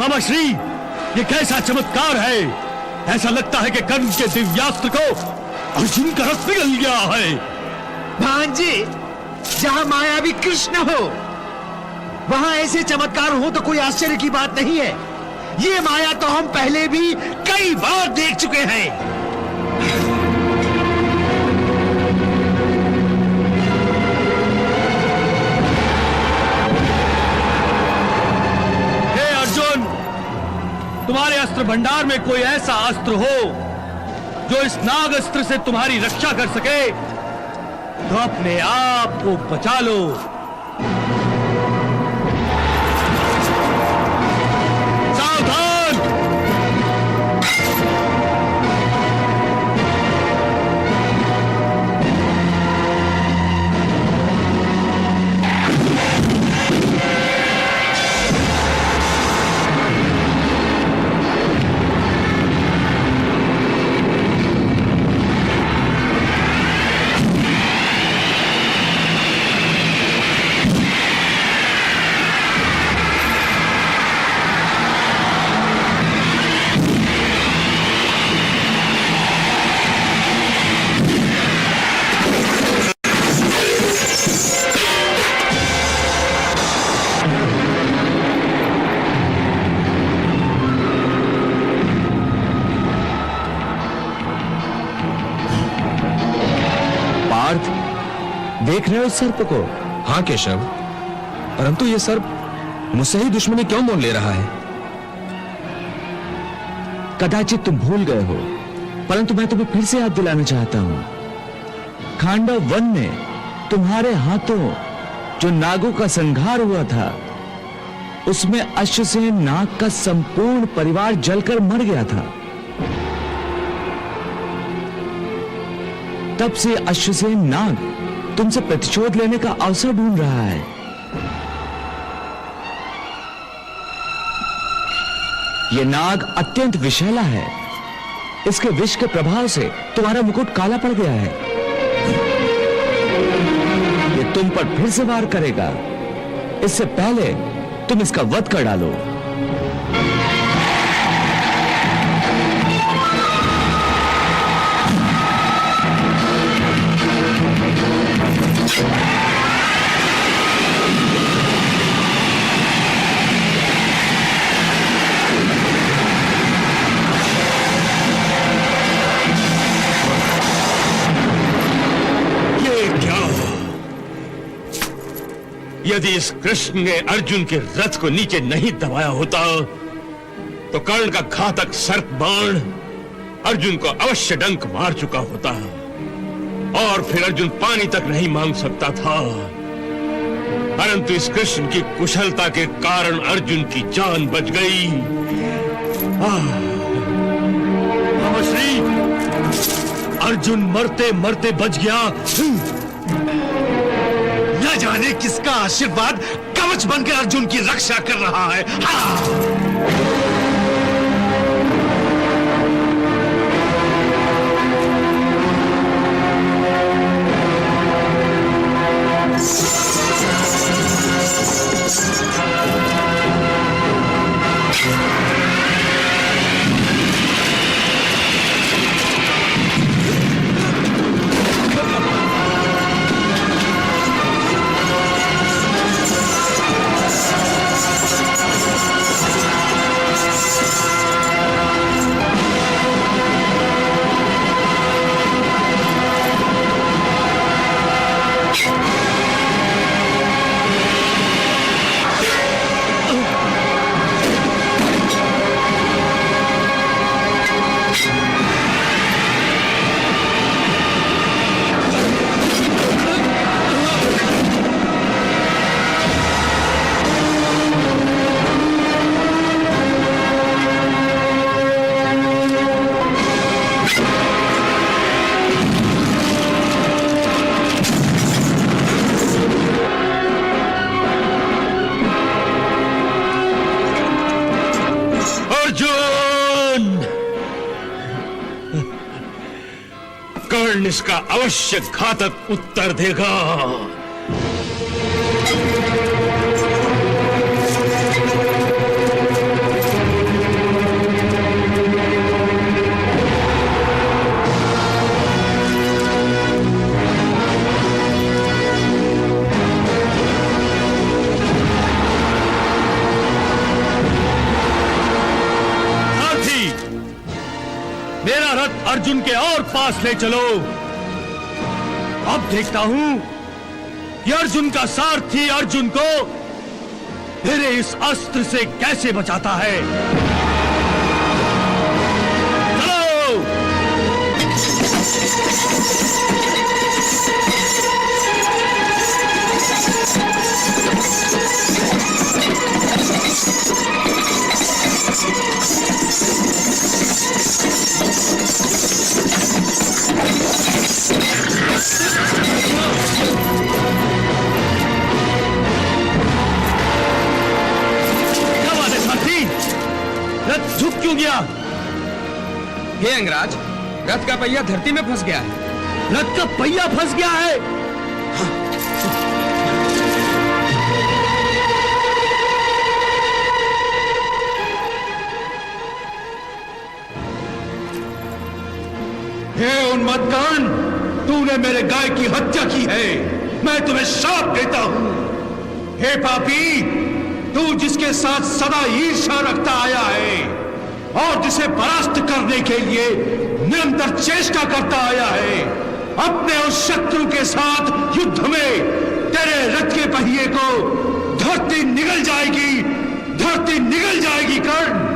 मामा श्री, ये कैसा चमत्कार है। ऐसा लगता है कि कर्ण के दिव्यास्त्र को अर्जुन का रस पिघल गया है। भांजे, जहां मायावी कृष्ण हो वहां ऐसे चमत्कार हो तो कोई आश्चर्य की बात नहीं है। ये माया तो हम पहले भी कई बार देख चुके हैं। हे अर्जुन, तुम्हारे अस्त्र भंडार में कोई ऐसा अस्त्र हो जो इस नाग अस्त्र से तुम्हारी रक्षा कर सके तो अपने आप को बचा लो। सावधान! देख रहे हो इस सर्प को? हाँ केशव, परंतु ये सर्प मुझसे ही दुश्मनी क्यों मोल ले रहा है? कदाचित तुम भूल गए हो, परंतु मैं तुम्हें फिर से याद दिलाना चाहता हूं। खांडव वन में तुम्हारे हाथों जो नागों का संहार हुआ था, उसमें अश्वसेन नाग का संपूर्ण परिवार जलकर मर गया था। तब से अश्वसेन नाग तुमसे प्रतिशोध लेने का अवसर ढूंढ रहा है। यह नाग अत्यंत विषैला है। इसके विष के प्रभाव से तुम्हारा मुकुट काला पड़ गया है। यह तुम पर फिर से वार करेगा। इससे पहले तुम इसका वध कर डालो। यदि इस कृष्ण ने अर्जुन के रथ को नीचे नहीं दबाया होता तो कर्ण का घातक सर्प बाण अर्जुन को अवश्य डंक मार चुका होता और फिर अर्जुन पानी तक नहीं मांग सकता था। परंतु इस कृष्ण की कुशलता के कारण अर्जुन की जान बच गई। मामा श्री, अर्जुन मरते मरते बच गया। न जाने किसका आशीर्वाद कवच बनकर अर्जुन की रक्षा कर रहा है। कर्ण इसका अवश्य घातक उत्तर देगा। मेरा रथ अर्जुन के और पास ले चलो। अब देखता हूं कि अर्जुन का सारथी अर्जुन को मेरे इस अस्त्र से कैसे बचाता है। चलो। क्या बात है सारथी, रथ झुक क्यों गया? हे अंगराज, रथ का पहिया धरती में फंस गया है। रथ का पहिया फंस गया है। हे उन्मत्तकर्ण, तूने मेरे गाय की हत्या की है। मैं तुम्हें श्राप देता हूं। हे पापी, तू जिसके साथ सदा ईर्ष्या रखता आया है और जिसे परास्त करने के लिए निरंतर चेष्टा करता आया है, अपने उस शत्रु के साथ युद्ध में तेरे रथ के पहिए को धरती निगल जाएगी, धरती निगल जाएगी कर्ण।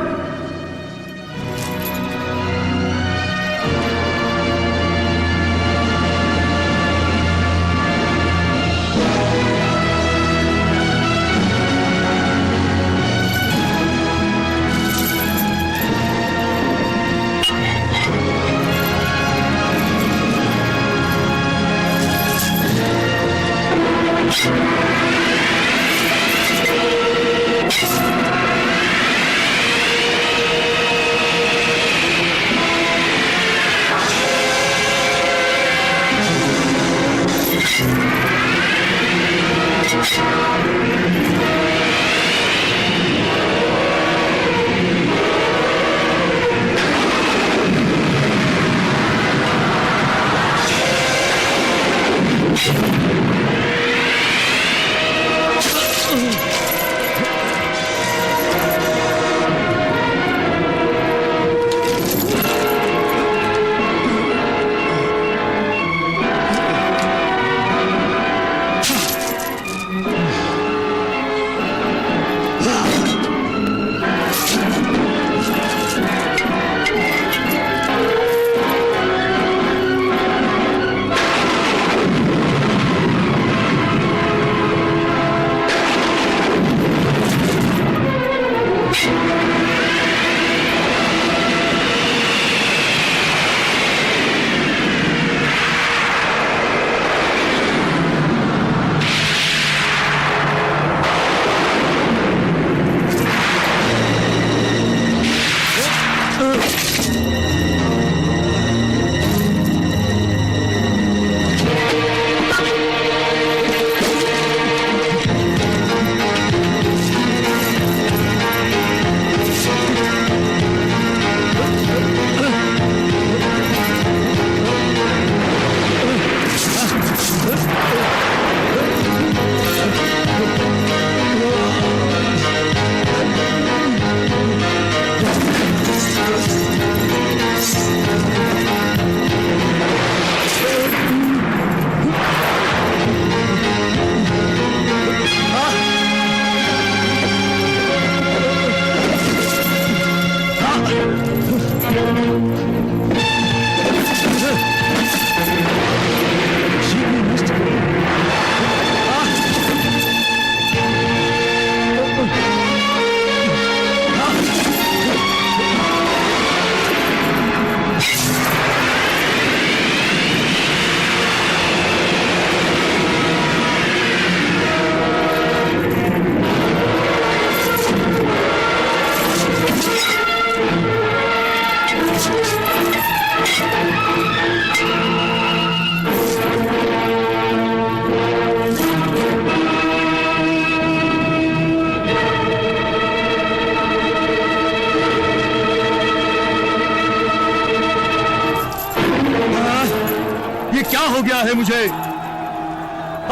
हो गया है मुझे।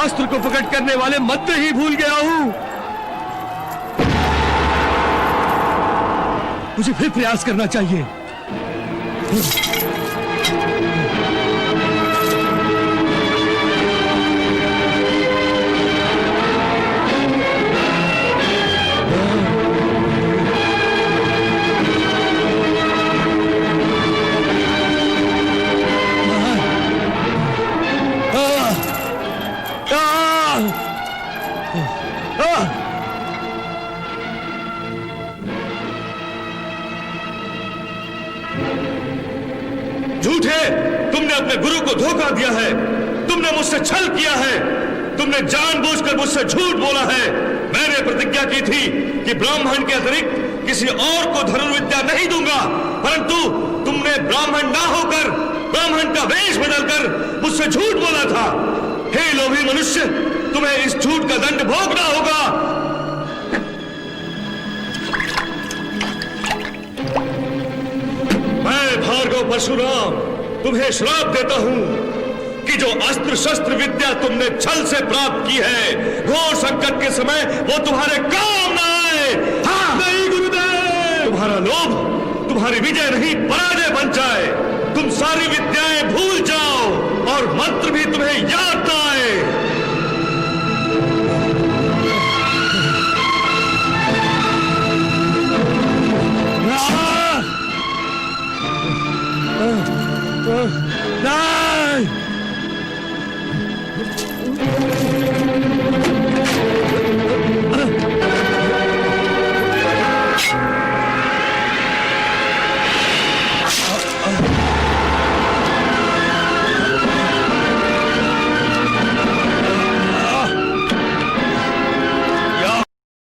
अस्त्र को पकड़ करने वाले मंत्र ही भूल गया हूं। मुझे फिर प्रयास करना चाहिए। झूठे, तुमने अपने गुरु को धोखा दिया है, तुमने मुझसे छल किया है, तुमने जानबूझकर मुझसे झूठ बोला है। मैंने प्रतिज्ञा की थी कि ब्राह्मण के अतिरिक्त किसी और को धनुर्विद्या नहीं दूंगा, परंतु तुमने ब्राह्मण ना होकर ब्राह्मण का वेश बदलकर मुझसे झूठ बोला था। हे लोभी मनुष्य, तुम्हें इस झूठ का दंड भोगना होगा। मैं भार्गव परशुराम तुम्हें श्राप देता हूं कि जो अस्त्र शस्त्र विद्या तुमने छल से प्राप्त की है, घोर संकट के समय वो तुम्हारे काम ना आए। हाँ, नहीं गुरुदेव, तुम्हारा लोभ तुम्हारी विजय नहीं पराजय बन जाए। तुम सारी विद्याएं भूल जाओ और मंत्र भी तुम्हें याद ना आए।